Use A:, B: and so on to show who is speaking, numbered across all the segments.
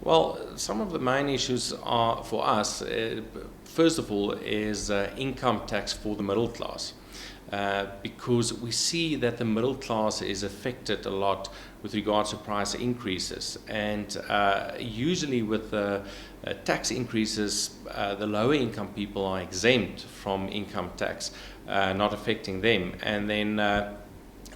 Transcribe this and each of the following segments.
A: Well, some of the main issues are for us, first of all, is income tax for the middle class. Because we see that the middle class is affected a lot with regards to price increases. And usually with tax increases, the lower income people are exempt from income tax, not affecting them. And then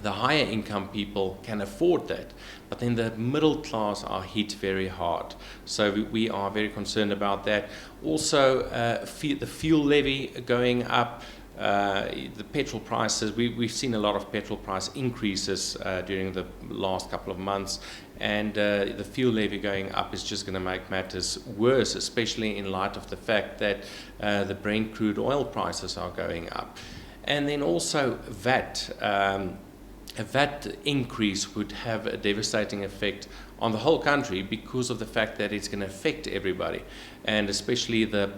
A: the higher income people can afford that, but then the middle class are hit very hard. So we are very concerned about that. Also, the fuel levy going up, the petrol prices, we've seen a lot of petrol price increases during the last couple of months, and the fuel levy going up is just going to make matters worse, especially in light of the fact that the Brent crude oil prices are going up. And then also VAT. A VAT increase would have a devastating effect on the whole country because of the fact that it's going to affect everybody, and especially the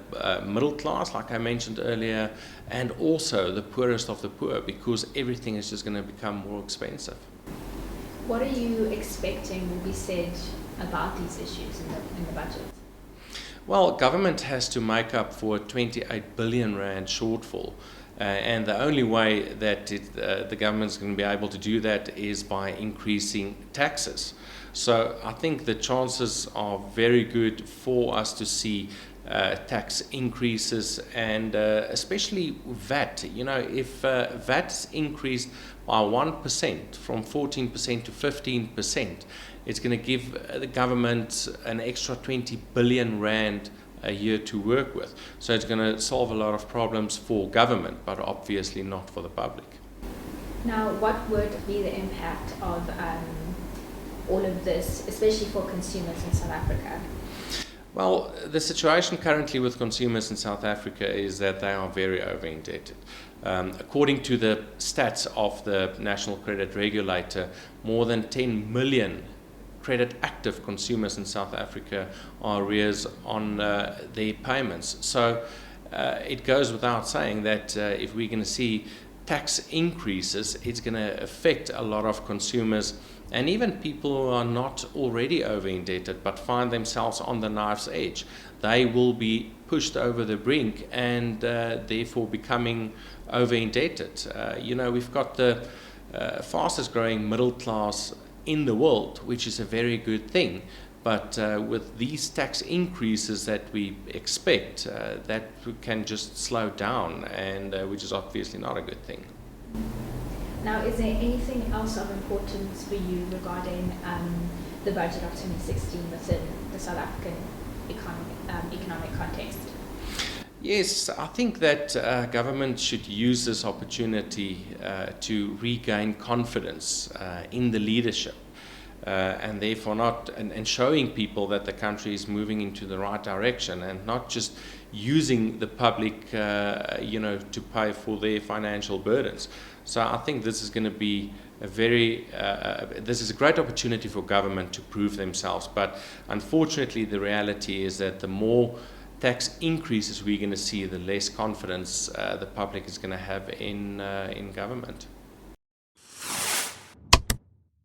A: middle class, like I mentioned earlier, and also the poorest of the poor, because everything is just going to become more expensive.
B: What are you expecting will be said about these issues in the budget?
A: Well, government has to make up for a 28 billion rand shortfall. And the only way that the government's going to be able to do that is by increasing taxes. So I think the chances are very good for us to see tax increases, and especially VAT. You know, if VAT's increased by 1% from 14% to 15%, it's going to give the government an extra 20 billion rand a year to work with. So it's going to solve a lot of problems for government, but obviously not for the public.
B: Now, what would be the impact of all of this, especially for consumers in South Africa?
A: Well, the situation currently with consumers in South Africa is that they are very over-indebted. According to the stats of the National Credit Regulator, more than 10 million credit active consumers in South Africa are arrears on their payments. So it goes without saying that if we're going to see tax increases, it's going to affect a lot of consumers, and even people who are not already over indebted but find themselves on the knife's edge. They will be pushed over the brink and therefore becoming over indebted. We've got the fastest growing middle class in the world, which is a very good thing. But with these tax increases that we expect, that can just slow down, and which is obviously not a good thing.
B: Now, is there anything else of importance for you regarding the budget of 2016 within the South African economic context?
A: Yes, I think that government should use this opportunity to regain confidence in the leadership, and therefore and showing people that the country is moving into the right direction, and not just using the public, to pay for their financial burdens. So I think this is going to be this is a great opportunity for government to prove themselves. But unfortunately, the reality is that the more tax increases we're going to see, the less confidence the public is going to have in government.